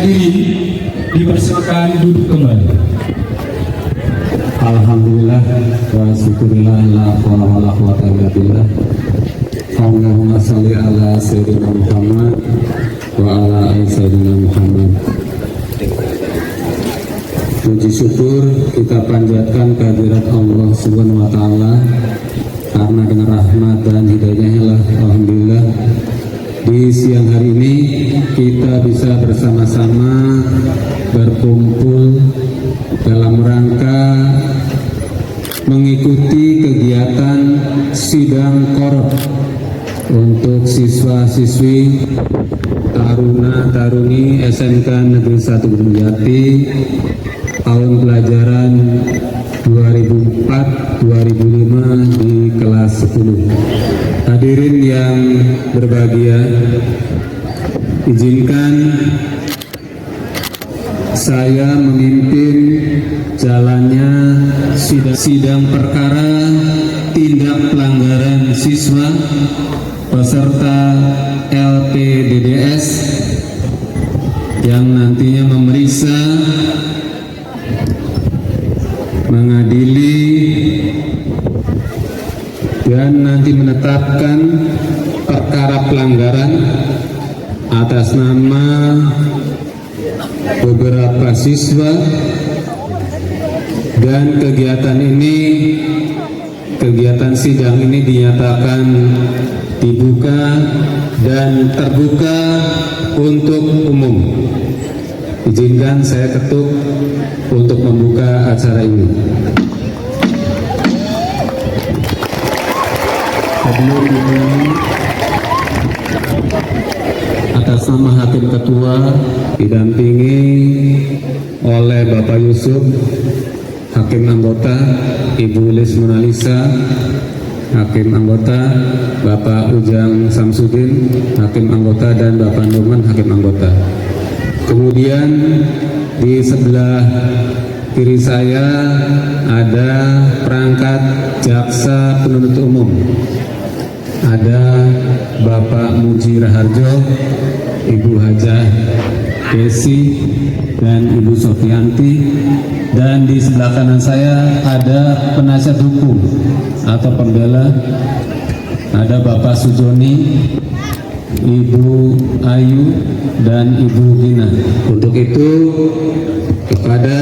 hadirin dipersilakan duduk kembali. Alhamdulillah wa syukurillah la haula wala quwwata illa billah. Allahumma shalli ala sayyidina Muhammad wa ala ali sayyidina Muhammad. Puji syukur kita panjatkan kehadirat Allah Subhanahu wa taala, karena dengan rahmat dan hidayahnya lah alhamdulillah di siang hari ini kita bisa bersama-sama berkumpul dalam rangka mengikuti kegiatan sidang Qur'an untuk siswa-siswi taruna-taruni SMK Negeri 1 Gunung Jati tahun pelajaran 2004-2005 di kelas 10. Hadirin yang berbahagia, izinkan saya memimpin jalannya sidang perkara tindak pelanggaran siswa peserta LPDDS yang nantinya memeriksa, mengadili, dan nanti menetapkan perkara pelanggaran atas nama beberapa siswa. Dan kegiatan sidang ini dinyatakan dibuka dan terbuka untuk umum. Izinkan saya ketuk untuk membuka acara ini. Sebelum ini, atas nama Hakim Ketua didampingi oleh Bapak Yusuf, Hakim Anggota Ibu Lis Monalisa, Hakim Anggota Bapak Ujang Samsudin, Hakim Anggota, dan Bapak Nurman, Hakim Anggota. Kemudian di sebelah kiri saya ada perangkat jaksa penuntut umum. Ada Bapak Muji Raharjo, Ibu Hajah Desi, dan Ibu Sofianti. Dan di sebelah kanan saya ada penasihat hukum atau pembela, ada Bapak Sujoni, Ibu Ayu, dan Ibu Gina. Untuk itu, kepada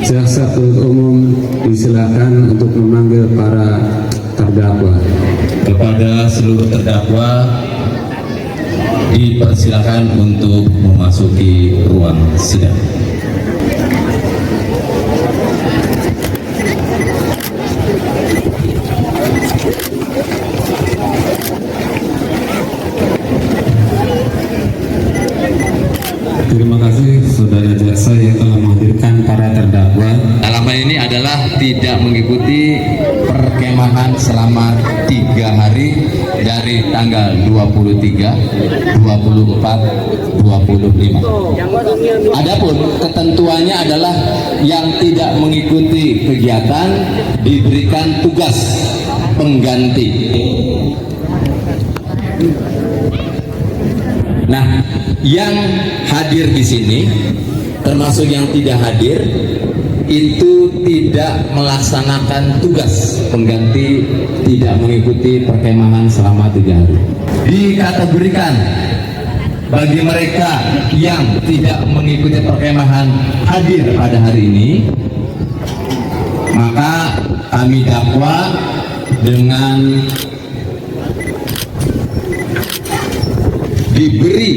jaksa penuntut umum disilakan untuk memanggil para terdakwa. Kepada seluruh terdakwa dipersilakan untuk memasuki ruang sidang. Terima kasih saudara jaksa yang telah menghadirkan para terdakwa. Dalam hal ini adalah tidak mengikuti perkemahan selama 3 hari dari tanggal 23, 24, 25. Adapun ketentuannya adalah yang tidak mengikuti kegiatan diberikan tugas pengganti. Nah, yang hadir di sini termasuk yang tidak hadir itu tidak melaksanakan tugas pengganti, tidak mengikuti perkemahan selama 3 hari. Dikategorikan bagi mereka yang tidak mengikuti perkemahan hadir pada hari ini, maka kami dakwa dengan diberi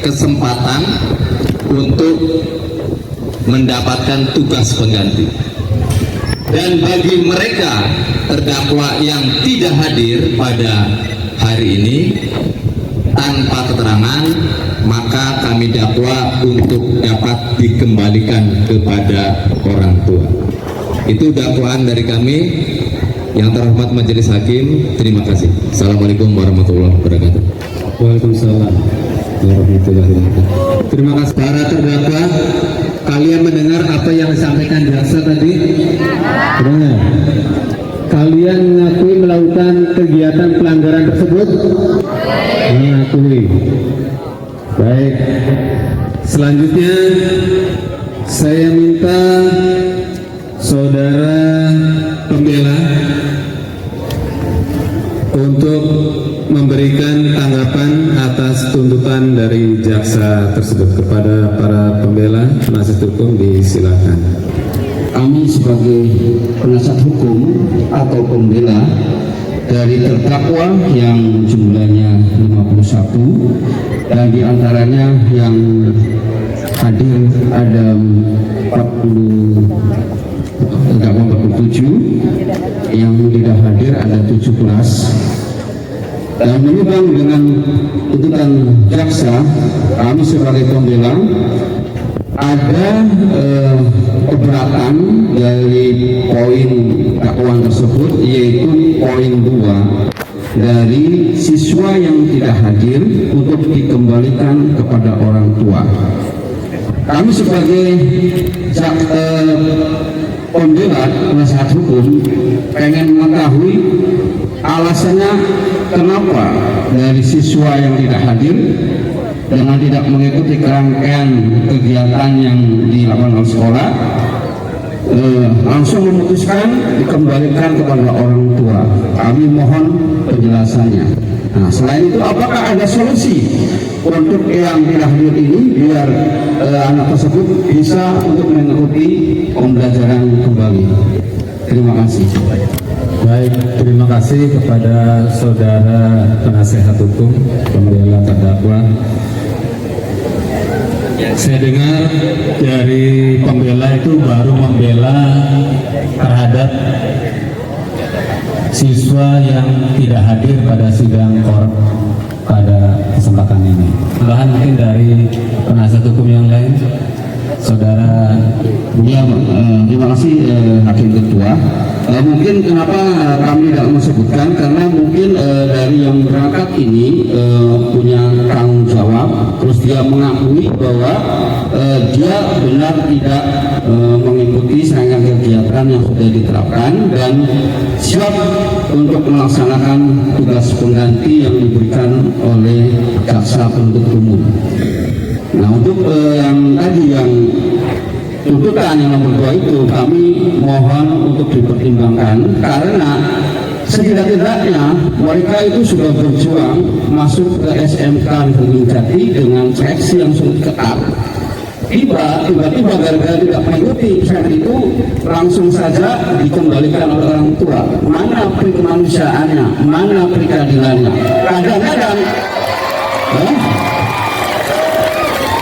kesempatan untuk mendapatkan tugas pengganti. Dan bagi mereka terdakwa yang tidak hadir pada hari ini tanpa keterangan, maka kami dakwa untuk dapat dikembalikan kepada orang tua. Itu dakwaan dari kami. Yang terhormat Majelis Hakim, terima kasih. Assalamualaikum warahmatullahi wabarakatuh. Waalaikumsalam warahmatullahi wabarakatuh. Terima kasih para terdakwa. Kalian mendengar apa yang disampaikan jaksa tadi? Benar. Kalian mengakui melakukan kegiatan pelanggaran tersebut? Mengakui. Baik, selanjutnya saya minta saudara pembela untuk memberikan tanggapan atas tuntutan dari jaksa tersebut. Kepada para pembela penasihat hukum disilakan. Kami sebagai penasihat hukum atau pembela dari terdakwa yang jumlahnya 51 dan diantaranya yang hadir ada 47, yang tidak hadir ada 17. Dan menimbang dengan tuntutan jaksa, kami sebagai pembela ada keberatan dari poin dakwaan tersebut, yaitu poin 2 dari siswa yang tidak hadir untuk dikembalikan kepada orang tua. Kami sebagai pembela penasihat hukum pengen mengetahui alasannya kenapa dari siswa yang tidak hadir dengan tidak mengikuti rangkaian kegiatan yang dilakukan oleh sekolah langsung memutuskan dikembalikan kepada orang tua. Kami mohon penjelasannya. Nah, selain itu apakah ada solusi untuk yang tidak hadir ini biar anak tersebut bisa untuk mengikuti pembelajaran kembali? Terima kasih. Baik, terima kasih kepada saudara penasihat hukum pembela terdakwa. Saya dengar dari pembela itu baru membela terhadap siswa yang tidak hadir pada sidang korup pada kesempatan ini. Tambahan mungkin dari penasihat hukum yang lain, saudara. Ya, terima kasih Hakim Ketua. Mungkin kenapa kami tidak menyebutkan, karena mungkin dari yang berangkat ini punya tanggung jawab, terus dia mengakui bahwa dia benar tidak mengikuti serangkaian kegiatan yang sudah diterapkan dan siap untuk melaksanakan tugas pengganti yang diberikan oleh jaksa penuntut umum. Nah, untuk yang tadi yang tuntutan yang nomor 2 itu kami mohon untuk dipertimbangkan, karena setidak-tidaknya mereka itu sudah berjuang masuk ke SMK Negeri Jati dengan seleksi yang sulit ketat. Tiba-tiba gara-gara tidak mengikuti syarat itu langsung saja dikembalikan oleh orang tua. Mana kemanusiaannya, mana keadilannya? Kadang-kadang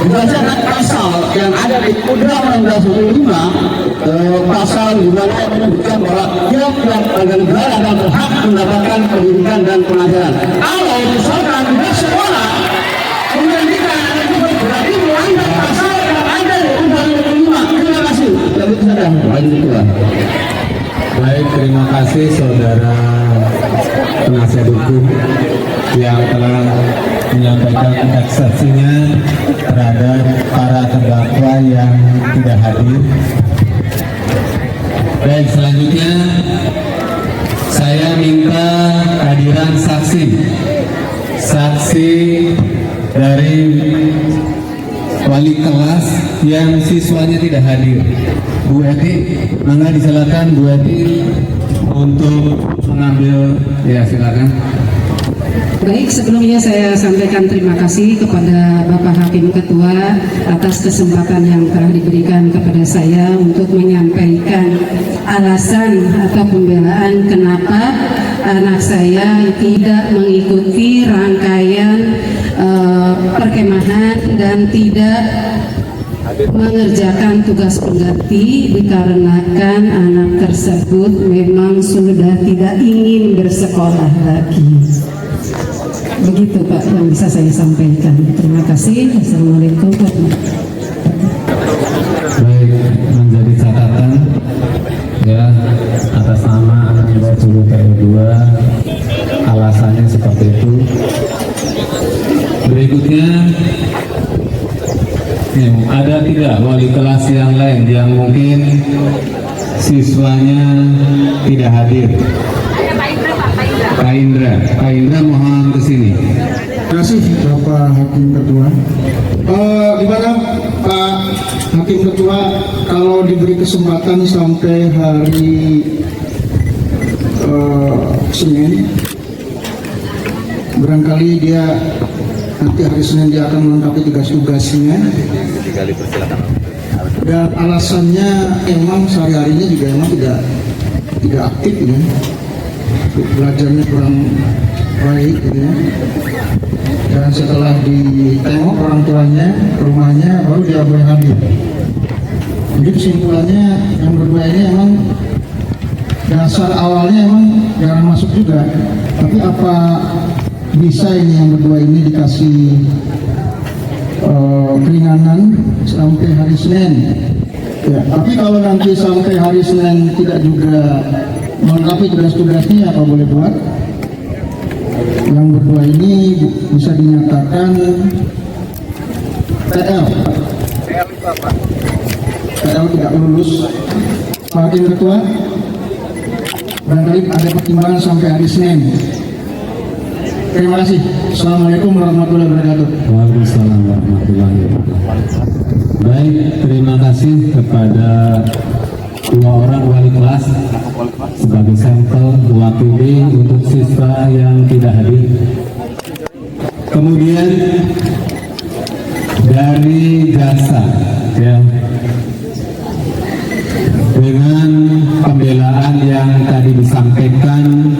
berdasarkan pasal yang ada di Undang-Undang 1945, pasal di mana yang menyebutkan bahwa tiap warga negara akan berhak mendapatkan pendidikan dan pelajaran. Kalau misalkan tidak sekolah pendidikan itu berarti melanggar pasal yang ada di Undang-Undang 45. Terima kasih. Dan itu saja. Baik, terima kasih saudara penasihat hukum yang telah menyampaikan eksepsinya terhadap para terdakwa yang tidak hadir. Baik, selanjutnya saya minta kehadiran saksi dari wali kelas yang siswanya tidak hadir. Bu Eti, mangga disilakan Bu Eti untuk mengambil, ya silakan. Baik, sebelumnya saya sampaikan terima kasih kepada Bapak Hakim Ketua atas kesempatan yang telah diberikan kepada saya untuk menyampaikan alasan atau pembelaan kenapa anak saya tidak mengikuti rangkaian perkemahan dan tidak mengerjakan tugas pengganti dikarenakan anak tersebut memang sudah tidak ingin bersekolah lagi. Begitu Pak yang bisa saya sampaikan. Terima kasih. Assalamualaikum warahmatullahi wabarakatuh. Baik, menjadi catatan ya atas nama anak di bawah 10 TU2 alasannya seperti itu. Berikutnya ya, ada tidak wali kelas yang lain yang mungkin siswanya tidak hadir? Pak Indra mohon ke sini. Terima kasih Bapak Hakim Ketua. Gimana Pak Hakim Ketua kalau diberi kesempatan sampai hari Senin, barangkali dia nanti hari Senin dia akan melengkapi tugas-tugasnya. Dan alasannya emang sehari-harinya juga emang tidak aktif ya, belajarnya kurang baik gitu ya. Dan setelah ditengok orang tuanya, rumahnya, baru dia boleh hadir. Jadi kesimpulannya yang berdua ini emang dasar awalnya emang jarang masuk juga. Tapi apa bisa ini yang berdua ini dikasih keringanan sampai hari Senin? Ya, tapi kalau nanti sampai hari Senin tidak juga melengkapi tugas-tugasnya, apa boleh buat? Yang berdua ini bisa dinyatakan TL tidak lulus. Pak Hakim Ketua, barangkali ada pertimbangan sampai hari Senin. Terima kasih. Assalamualaikum warahmatullahi wabarakatuh. Waalaikumsalam warahmatullahi wabarakatuh. Baik, terima kasih kepada dua orang wali kelas sebagai sampel mewakili untuk siswa yang tidak hadir. Kemudian dari jasa ya, dengan pembelaan yang tadi disampaikan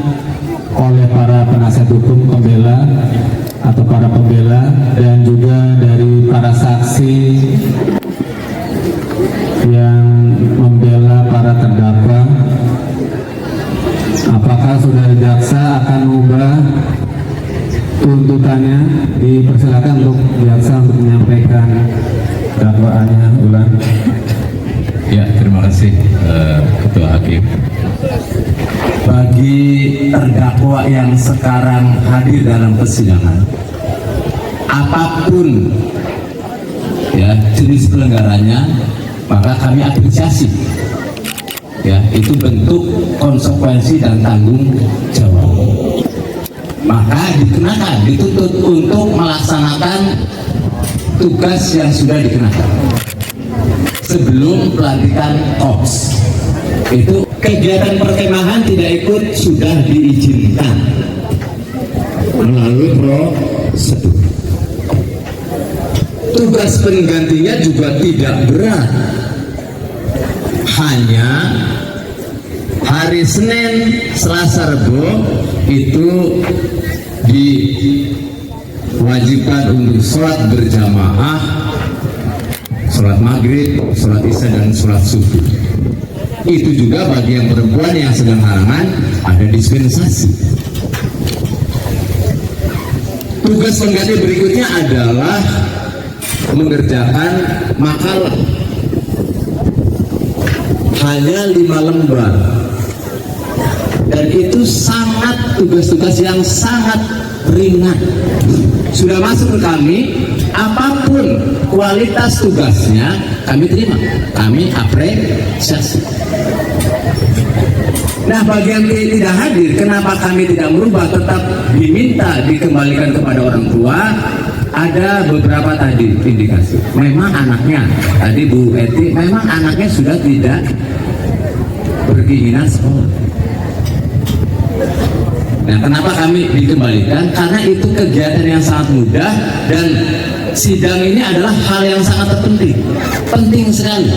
oleh para penasihat hukum pembela atau para pembela dan juga dari para saksi yang membela para terdakwa, apakah saudara jaksa akan mengubah tuntutannya? Dipersilakan untuk jaksa untuk menyampaikan dakwaannya ulang. Ya, terima kasih Ketua Hakim. Bagi terdakwa yang sekarang hadir dalam persidangan, apapun ya jenis pelanggarannya, maka kami apresiasi. Ya, itu bentuk konsekuensi dan tanggung jawab. Maka dikenakan, dituntut untuk melaksanakan tugas yang sudah dikenakan sebelum pelantikan Kops. Itu kegiatan perkemahan tidak ikut sudah diizinkan melalui prosedur. Tugas penggantinya juga tidak berat, hanya hari Senin, Selasa, Rabu itu diwajibkan untuk sholat berjamaah, sholat maghrib, sholat isya dan sholat subuh. Itu juga bagi yang perempuan yang sedang halangan ada dispensasi. Tugas pengganti berikutnya adalah mengerjakan makalah, hanya 5 lembar, dan itu sangat tugas-tugas yang sangat ringan. Sudah masuk ke kami, apapun kualitas tugasnya kami terima, kami apresiasi. Nah, bagi yang tidak hadir, kenapa kami tidak merubah, tetap diminta dikembalikan kepada orang tua? Ada beberapa tadi indikasi. Memang anaknya, tadi Bu Eti, memang anaknya sudah tidak berkeinginan sekolah. Nah, kenapa kami dikembalikan? Karena itu kegiatan yang sangat mudah dan sidang ini adalah hal yang sangat terpenting, penting sekali.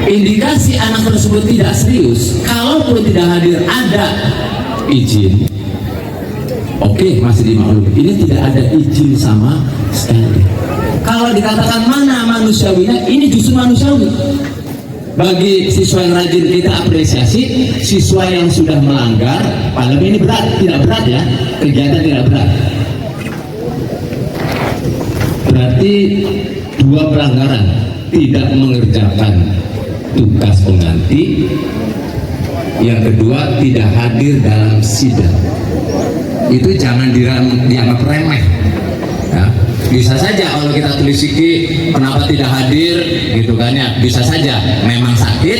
Indikasi anak tersebut tidak serius, kalaupun tidak hadir ada izin, oke, masih dimaklumi. Ini tidak ada izin sama sekali. Kalau dikatakan mana manusiawinya, ini justru manusiawi. Bagi siswa yang rajin kita apresiasi, siswa yang sudah melanggar, paling ini berat, tidak berat ya, kegiatan tidak berat. Berarti 2 pelanggaran, tidak mengerjakan tugas pengganti, yang kedua tidak hadir dalam sidang. Itu jangan dianggap remeh ya. Bisa saja kalau kita telisiki kenapa tidak hadir gitu kan ya, bisa saja memang sakit,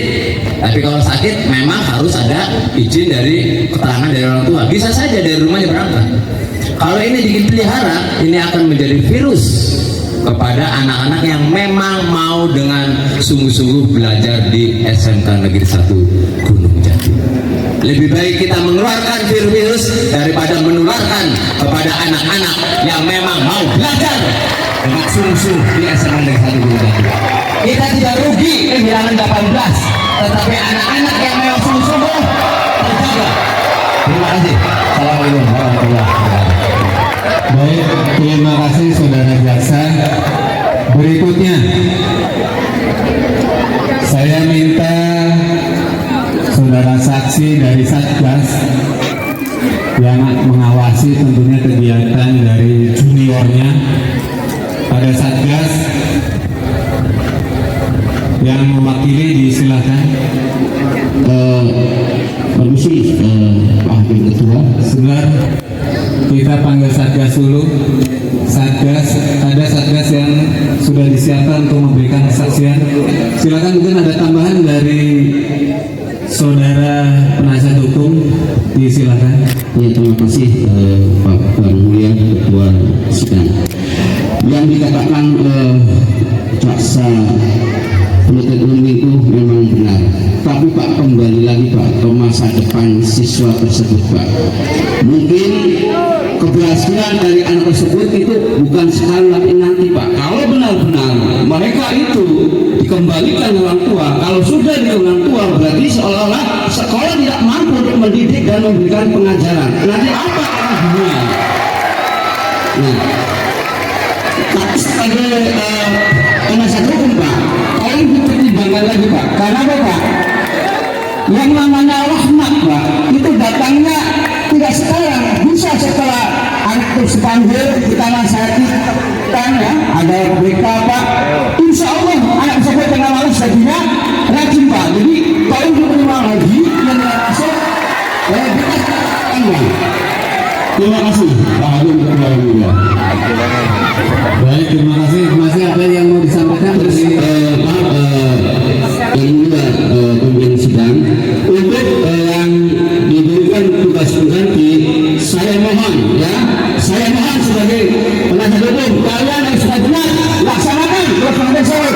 tapi kalau sakit memang harus ada izin dari keterangan dari orang tua, bisa saja dari rumahnya berangkat. Kalau ini dipelihara, ini akan menjadi virus kepada anak-anak yang memang mau dengan sungguh-sungguh belajar di SMK Negeri 1 Gunung Jati. Lebih baik kita mengeluarkan virus daripada menularkan kepada anak-anak yang memang mau belajar dengan sungguh-sungguh di SMK Negeri 1 Gunung Jati. Kita tidak rugi kehilangan 18, tetapi anak-anak yang memang sungguh-sungguh terjaga. Terima kasih. Assalamualaikum warahmatullahi wabarakatuh. Baik, terima kasih Saudara Jaksa. Berikutnya, saya minta saudara saksi dari Satgas yang mengawasi tentunya kegiatan dari juniornya pada Satgas yang mewakili, disilakan. Permisi Pak Hakim Ketua. Sebentar, kita panggil Satgas dulu. Satgas, ada Satgas yang sudah disiapkan untuk memberikan kesaksian. Silakan, mungkin ada tambahan dari saudara penasihat hukum, disilakan. Ya, terima kasih Pak Bang Mulia Ketua Sidang. Yang dikatakan jaksa penuntut umum itu memang benar. Tapi Pak, kembali lagi Pak ke masa depan siswa tersebut Pak. Mungkin keberhasilan dari anak tersebut itu bukan sekali lagi nanti Pak. Kalau benar-benar mereka itu dikembalikan ke orang tua, kalau sudah di orang tua berarti seolah-olah sekolah tidak mampu untuk mendidik dan memberikan pengajaran. Nanti apa arah dunia? Nah, tapi sebagai penasihat hukum Pak, tolong dipertimbangkan lagi Pak. Karena apa Pak? Yang namanya rahmat Pak, itu datangnya tidak sekarang, bisa setelah anak terus dipanggil, kita nasihatkan ya, ada BK Pak. Insya Allah anak tersebut tengah malam jadinya rajin Pak. Jadi tolong diterima lagi yang masuk. Terima kasih Pak Hakim Ketua Mulia. Baik, terima kasih. Masih ada yang mau disampaikan? Terus yang mulia pemimpin sidang, untuk yang diberikan tugas pengganti, saya mohon ya, saya mohon sebagai penasihat hukum, kalian yang sudah benar laksanakan tugas pengganti saya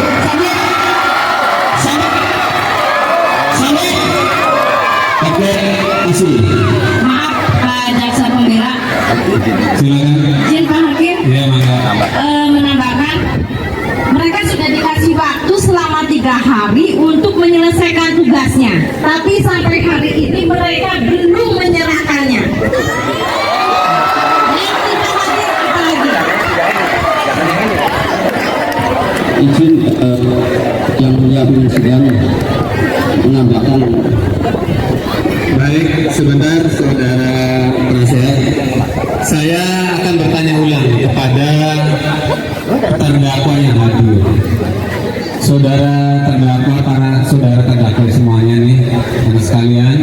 sampai oke, kasih. Maaf Pak Jaksa Pembela, Silakan. izin Pak Hakim Ya, mangga. menambahkan mereka sudah dikasih waktu selama 3 hari untuk menyelesaikan tugasnya, tapi sampai hari ini mereka belum menyerahkannya. Yang tidak hadir apa lagi? Izin yang mulia pemimpin sidang menambahkan. Baik, sebentar saudara penasihat. Saya akan bertanya ulang kepada terdakwa yang hadir. Saudara terdakwa, para saudara terdakwa semuanya nih, teman sekalian,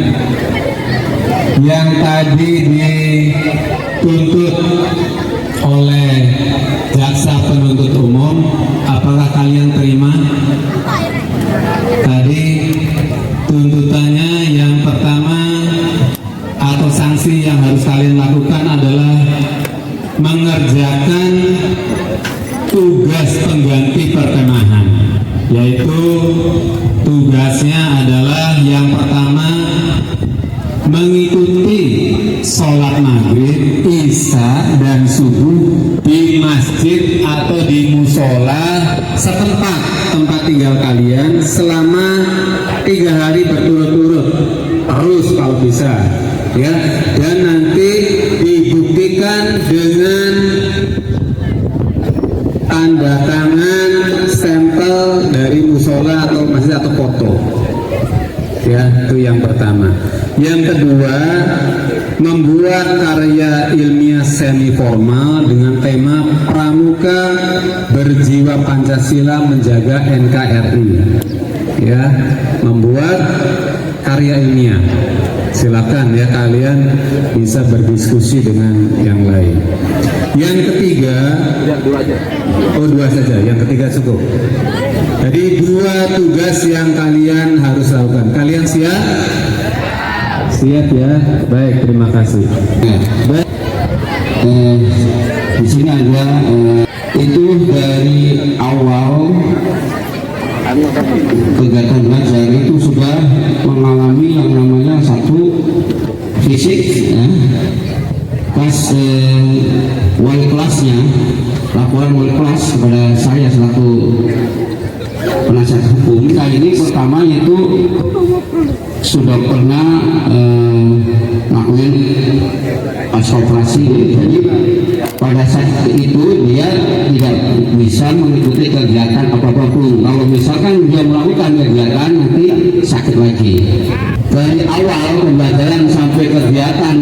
yang tadi dituntut oleh jaksa penuntut umum, apakah kalian terima? Tadi tuntutannya yang pertama atau sanksi yang harus kalian lakukan adalah mengerjakan tugas pengganti perkemahan, yaitu tugasnya adalah yang pertama mengikuti sholat maghrib, isya, dan subuh di masjid atau di musola setempat tempat tinggal kalian selama 3 hari berturut-turut, terus kalau bisa ya, dan nanti dibuktikan dengan tanda tangan stempel dari musola atau masjid atau foto ya. Itu yang pertama. Yang kedua, membuat karya ilmiah semi formal dengan tema Pramuka Berjiwa Pancasila Menjaga NKRI ya, membuat karya ilmiah silakan ya, kalian bisa berdiskusi dengan yang lain. Yang ketiga, oh dua saja, yang ketiga cukup. Jadi dua tugas yang kalian harus lakukan. Kalian siap? Siap ya? Baik, terima kasih. Baik. Di sini ada itu dari awal kegiatan belajar itu sudah mengalami yang namanya satu fisik ya. Pas wali kelasnya, laporan wali kelas kepada saya selaku penasihat hukum kali ini pertama yaitu sudah pernah ngelakuin pas operasi. Jadi pada saat itu dia tidak bisa mengikuti kegiatan apapun. Kalau misalkan dia melakukan kegiatan nanti sakit lagi. Dari awal pembelajaran sampai kegiatan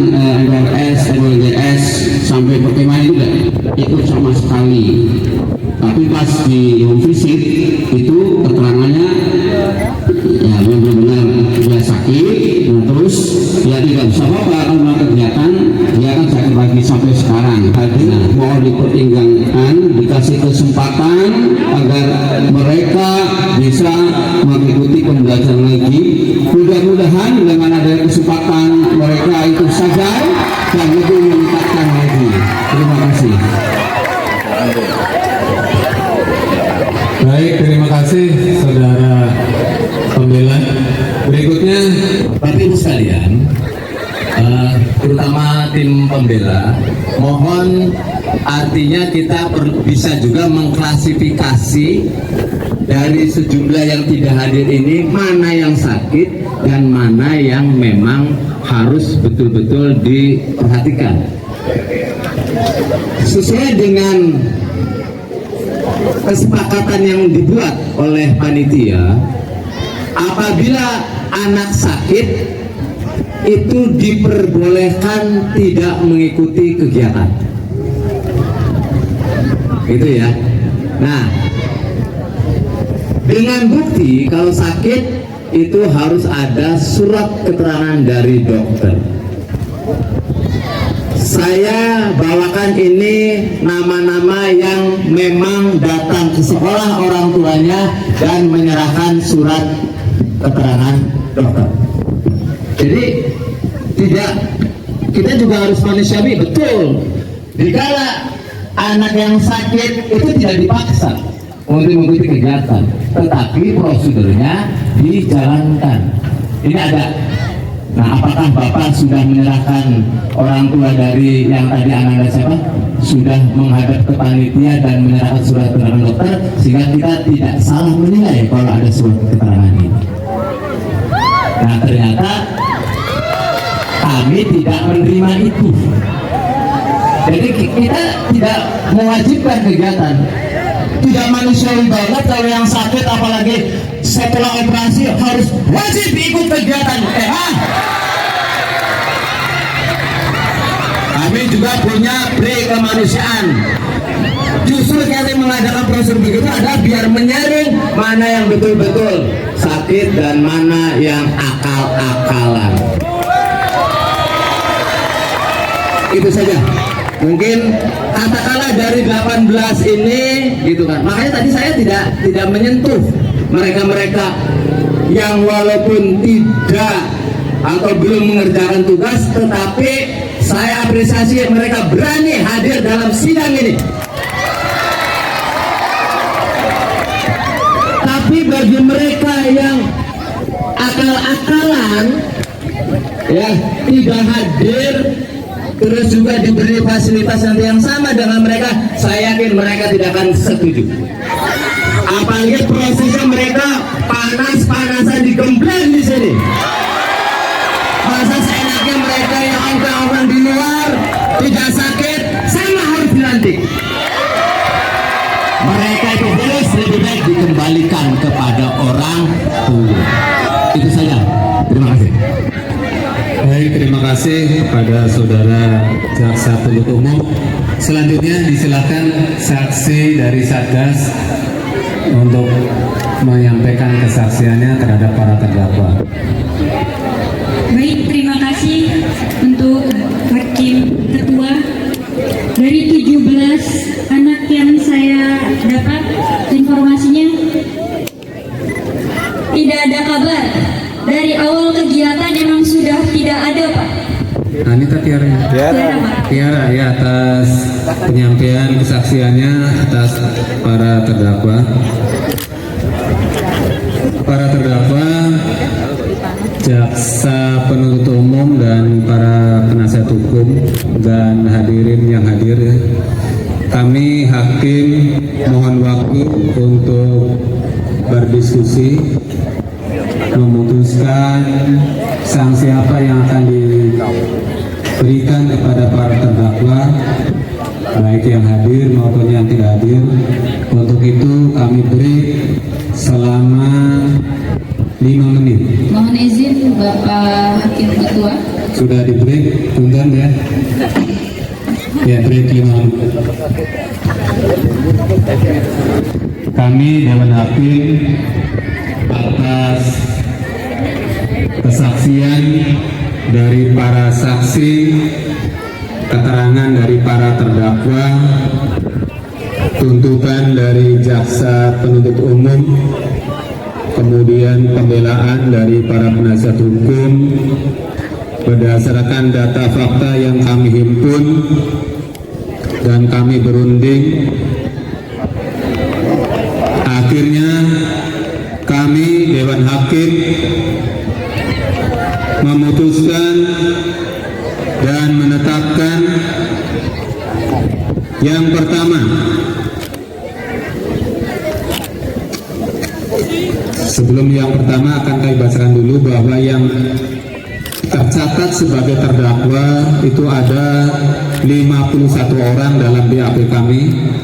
MLS, MLGS sampai perkemahan itu tidak ikut sama sekali. Tapi pas di home visit itu keterangannya ya benar-benar dia sakit, nah, terus dia tidak bisa apa-apa karena kegiatan, dia akan sakit lagi sampai sekarang. Jadi mohon dipertimbangkan, dikasih kesempatan agar mereka bisa mengikuti pembelajaran lagi. Mudah-mudahan dengan ada kesempatan mereka itu saja dan lebih meningkatkan lagi. Terima kasih. Baik, terima kasih saudara pembela. Berikutnya, Bapak Ibu sekalian, terutama tim pembela, mohon artinya kita bisa juga mengklasifikasi dari sejumlah yang tidak hadir ini mana yang sakit dan mana yang memang harus betul-betul diperhatikan. Sesuai dengan kesepakatan yang dibuat oleh panitia, apabila anak sakit itu diperbolehkan tidak mengikuti kegiatan. Gitu ya. Nah, dengan bukti kalau sakit itu harus ada surat keterangan dari dokter. Saya bawakan ini nama-nama yang memang datang ke sekolah orang tuanya dan menyerahkan surat keterangan dokter. Jadi kita juga harus manusiawi, betul. Dikala anak yang sakit itu tidak dipaksa untuk mengikuti kegiatan, tetapi prosedurnya dijalankan. Ini ada. Nah, apakah Bapak sudah menyerahkan orang tua dari yang tadi Anda siapa? Sudah menghadap ke panitia dan menyerahkan surat keterangan dokter sehingga kita tidak salah menilai kalau ada surat keterangan ini. Nah, ternyata kami tidak menerima itu. Jadi kita tidak mewajibkan kegiatan. Tidak manusiawi banget kalau yang sakit apalagi setelah operasi harus wajib ikut kegiatan. Kami juga punya pri kemanusiaan. Justru kami mengadakan prosedur begitu adalah biar menyaring mana yang betul-betul sakit dan mana yang akal-akalan. Itu saja. Mungkin katakanlah dari 18 ini gitu kan. Makanya tadi saya tidak menyentuh mereka-mereka yang walaupun tidak atau belum mengerjakan tugas, tetapi saya apresiasi mereka berani hadir dalam sidang ini. Tapi bagi mereka yang akal-akalan ya tidak hadir terus juga diberi fasilitas nanti yang sama dengan mereka, saya yakin mereka tidak akan setuju. Apalagi prosesnya mereka panas-panasan digembleng di sini. Masa seenaknya mereka yang orang-orang di luar tidak sakit sama harus dilantik. Mereka itu harus lebih baik dikembalikan kepada orang tua. Itu saja. Terima kasih. baik, terima kasih kepada saudara jaksa penuntut umum. Selanjutnya disilakan saksi dari Satgas untuk menyampaikan kesaksiannya terhadap para terdakwa. Baik, terima kasih. kasih untuk Hakim Ketua. Dari 17 anak yang saya dapat informasinya, tidak ada kabar. Dari awal kegiatan emang sudah tidak ada, Pak. Anita Tiara ya, atas penyampaian kesaksiannya atas para terdakwa. Para terdakwa, jaksa penuntut umum dan para penasihat hukum dan hadirin yang hadir, kami hakim mohon waktu untuk berdiskusi, memutuskan sanksi apa yang akan diberikan kepada para terdakwa, baik yang hadir maupun yang tidak hadir. Untuk itu kami beri selama 5 menit. Mohon izin Bapak Hakim Ketua. Sudah di break, punten ya. Ya, break 5 menit. Kami Dewan Hakim atas kesaksian dari para saksi, keterangan dari para terdakwa, tuntutan dari jaksa penuntut umum, kemudian pembelaan dari para penasihat hukum, berdasarkan data fakta yang kami himpun dan kami berunding, akhirnya kami Dewan Hakim memutuskan dan menetapkan yang pertama, sebelum yang pertama akan kami bacakan dulu bahwa yang tercatat sebagai terdakwa itu ada 51 orang dalam BAP kami.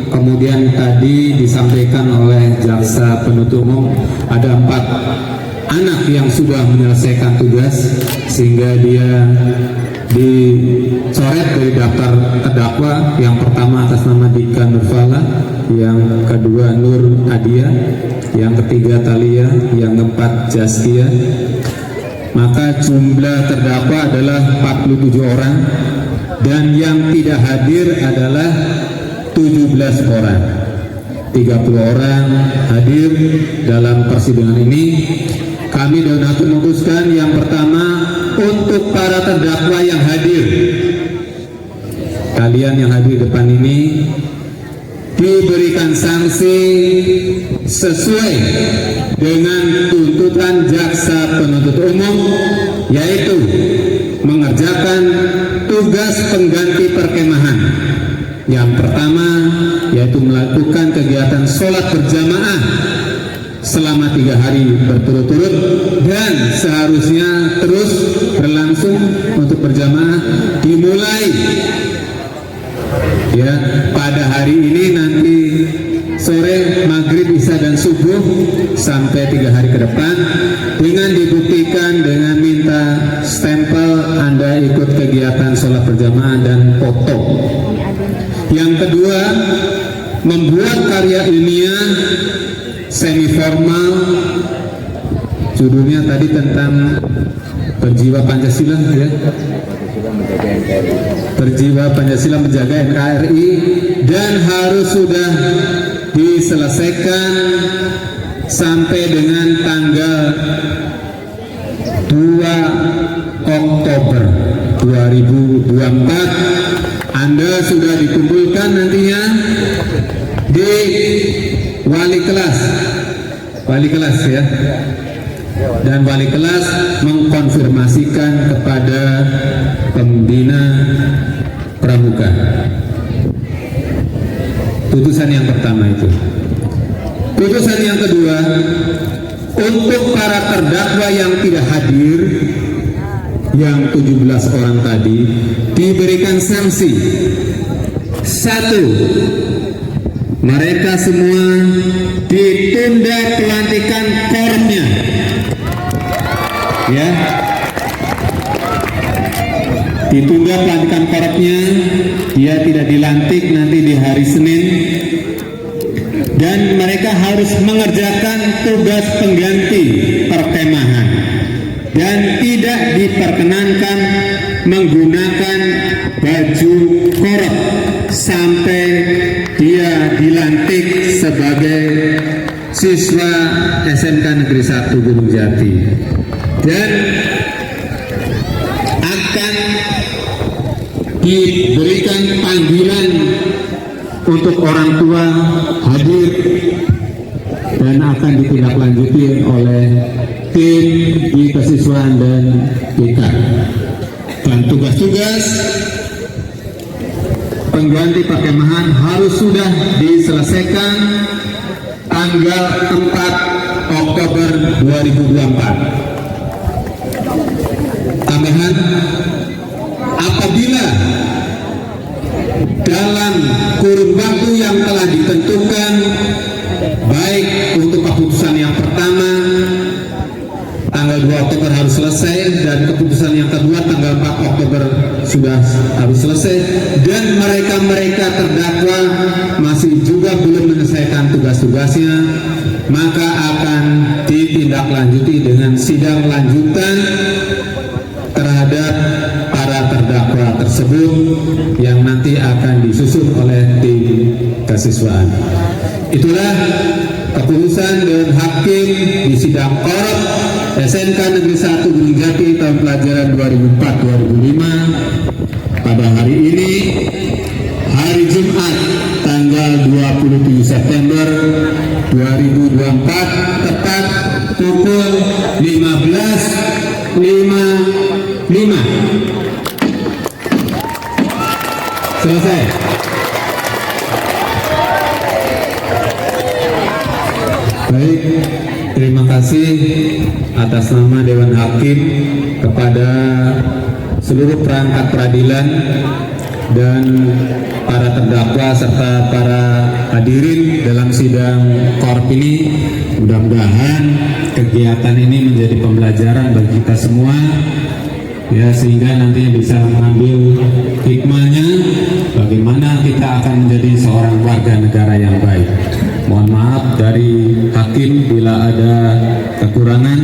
Kemudian tadi disampaikan oleh jaksa penuntut umum ada 4 anak yang sudah menyelesaikan tugas sehingga dia dicoret dari daftar terdakwa. Yang pertama atas nama Dika Nurfala, yang kedua Nur Adia, yang ketiga Talia, yang keempat Jaskia. Maka jumlah terdakwa adalah 47 orang dan yang tidak hadir adalah 17 orang. 30 orang hadir dalam persidangan ini. Kami Dewan Hakim memutuskan yang pertama, untuk para terdakwa yang hadir, kalian yang hadir di depan ini diberikan sanksi sesuai dengan tuntutan jaksa penuntut umum, yaitu mengerjakan tugas pengganti perkemahan. Yang pertama yaitu melakukan kegiatan sholat berjamaah selama 3 hari berturut-turut dan seharusnya terus berlangsung untuk berjamaah, dimulai ya pada hari ini nanti sore, maghrib, isya dan subuh sampai 3 hari ke depan, dengan dibuktikan dengan minta stempel Anda ikut kegiatan sholat berjamaah dan foto. Yang kedua, membuat karya ilmiah semi formal, judulnya tadi tentang berjiwa Pancasila ya, berjiwa Pancasila menjaga NKRI, dan harus sudah diselesaikan sampai dengan tanggal 2 Oktober 2024. Anda sudah dikumpulkan nantinya di wali kelas ya, dan wali kelas mengkonfirmasikan kepada pembina pramuka. Putusan yang pertama itu. Putusan yang kedua, untuk para terdakwa yang tidak hadir, yang 17 orang tadi, diberikan sanksi. 1, mereka semua ditunda pelantikan korupnya ya, ditunda pelantikan korupnya, dia tidak dilantik nanti di hari Senin, dan mereka harus mengerjakan tugas pengganti perkemahan dan tidak diperkenankan menggunakan baju korot sampai dia dilantik sebagai siswa SMK Negeri 1 Gunung Jati, dan akan diberikan panggilan untuk orang tua hadir dan akan ditindaklanjuti oleh tim di kesiswaan dan BK. Dan tugas-tugas pengganti perkemahan harus sudah diselesaikan tanggal 4 Oktober 2024. Tambahan, apabila dalam kurun waktu yang telah ditentukan, baik untuk keputusan yang pertama tanggal 2 Oktober harus selesai, dan keputusan yang kedua tanggal 4 Oktober sudah harus selesai, dan mereka terdakwa masih juga belum menyelesaikan tugas-tugasnya, maka akan ditindaklanjuti dengan sidang lanjutan terhadap para terdakwa tersebut yang nanti akan disusun oleh tim kesiswaan. Itulah keputusan dan hakim di sidang korot SMK Negeri 1 Gunung Jati tahun pelajaran 2004-2005 pada hari ini, hari Jumat tanggal 27 September 2024, tepat pukul 15.55. Selesai. Baik, terima kasih atas nama Dewan Hakim kepada seluruh perangkat peradilan dan para terdakwa serta para hadirin dalam sidang korp ini. Mudah-mudahan kegiatan ini menjadi pembelajaran bagi kita semua, ya, sehingga nantinya bisa mengambil hikmahnya bagaimana kita akan menjadi seorang warga negara yang baik. Mohon maaf dari hakim bila ada kekurangan.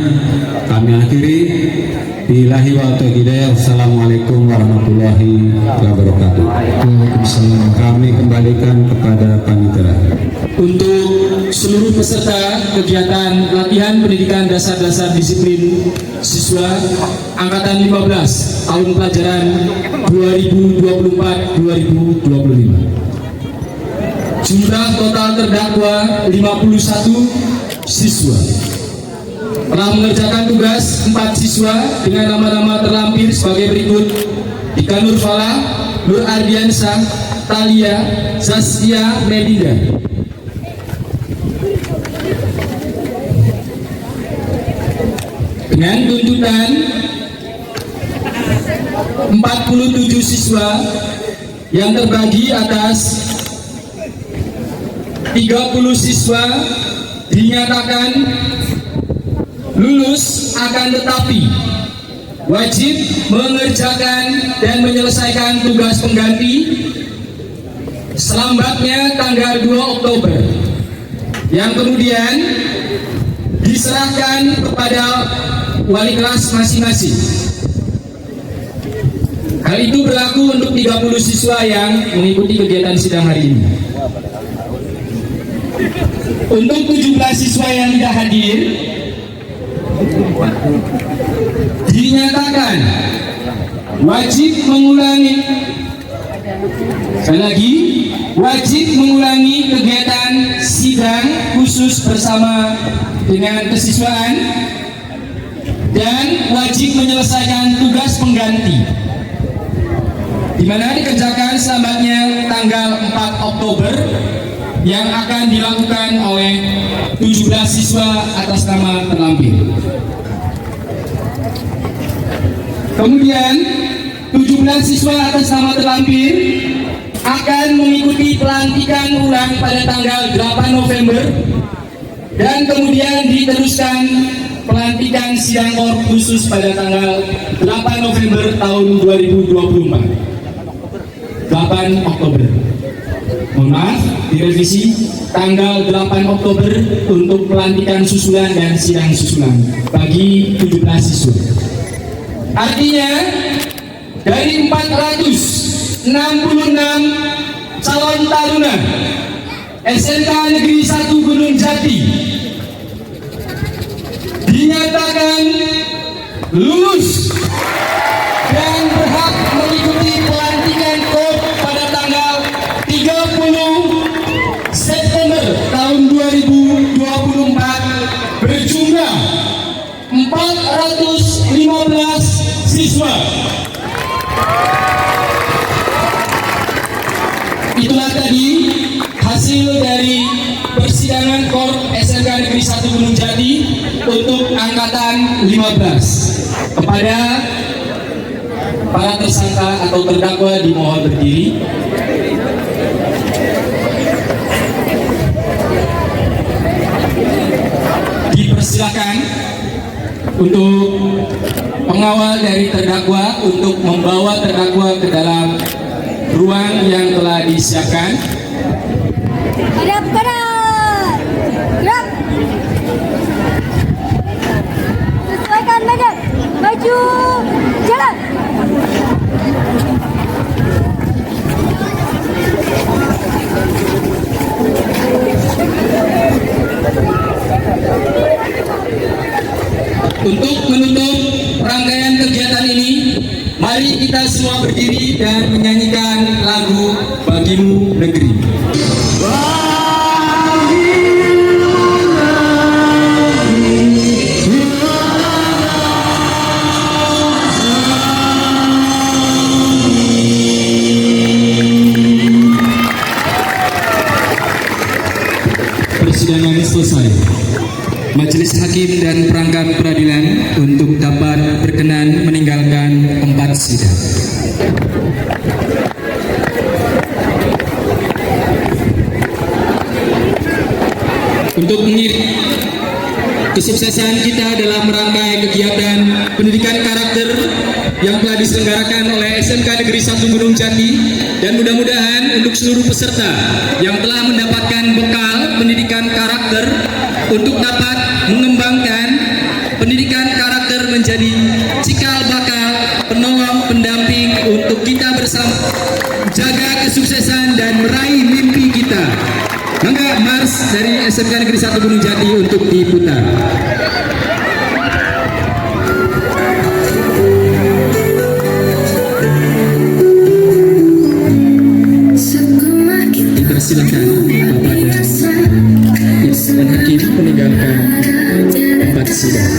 Kami akhiri. Billahi wa taufiq hidayah. Wassalamualaikum warahmatullahi wabarakatuh. Kami kembalikan kepada panitia. Untuk seluruh peserta kegiatan latihan pendidikan dasar-dasar disiplin siswa angkatan 15 tahun pelajaran 2024-2025. Jumlah total terdakwa 51 siswa. Telah mengerjakan tugas 4 siswa dengan nama-nama terlampir sebagai berikut: Dika Nurfala, Nur Ardiansah, Talia, Zaskia, Medida. Dengan tuntutan 47 siswa yang terbagi atas 30 siswa dinyatakan lulus, akan tetapi wajib mengerjakan dan menyelesaikan tugas pengganti selambatnya tanggal 2 Oktober yang kemudian diserahkan kepada wali kelas masing-masing. Hal itu berlaku untuk 30 siswa yang mengikuti kegiatan sidang hari ini. Untuk 17 siswa yang tidak hadir, dinyatakan wajib mengulangi, sekali lagi, wajib mengulangi kegiatan sidang khusus bersama dengan kesiswaan dan wajib menyelesaikan tugas pengganti, di mana dikerjakan selambatnya tanggal 4 Oktober yang akan dilakukan oleh 17 siswa atas nama terlampir. Kemudian 17 siswa atas nama terlampir akan mengikuti pelantikan ulang pada tanggal 8 November dan kemudian diteruskan pelantikan sidang korp khusus pada tanggal 8 November tahun 2024. 8 Oktober. Mohon maaf, direvisi tanggal 8 Oktober untuk pelantikan susulan dan sidang susulan bagi 17 siswa. Artinya dari 466 calon taruna SMK Negeri 1 Gunung Jati dinyatakan lulus dan berhak mengikuti pelantikan KOP pada tanggal 30 September tahun 2024 berjumlah 415 siswa. Itulah tadi hasil dari persidangan KOP SMK Negeri 1 Gunung Jati untuk angkatan 15. Kepada para tersangka atau terdakwa dimohon berdiri. Dipersilakan untuk pengawal dari terdakwa untuk membawa terdakwa ke dalam ruang yang telah disiapkan. Hadap kanan. Gerak. Sesuaikan medan. Maju. Jalan. Untuk menutup rangkaian kegiatan ini, mari kita semua berdiri dan menyanyikan lagu Bagimu Negeri. Persidangan selesai. Majelis Hakim dan perangkat peradilan untuk dapat berkenan meninggalkan tempat sidang. Untuk mengiringi kesuksesan kita dalam merangkai kegiatan pendidikan karakter yang telah diselenggarakan oleh SMK Negeri 1 Gunung Jati, dan mudah-mudahan untuk seluruh peserta yang telah mendapatkan bekal pendidikan karakter untuk dapat mengembangkan pendidikan karakter menjadi cikal bakal penolong pendamping untuk kita bersama jaga kesuksesan dan meraih mimpi kita. Mangga mars dari SMK Negeri 1 Gunung Jati untuk diputar. Dipersilakan kepada dan hakim meninggalkan tempat sidang.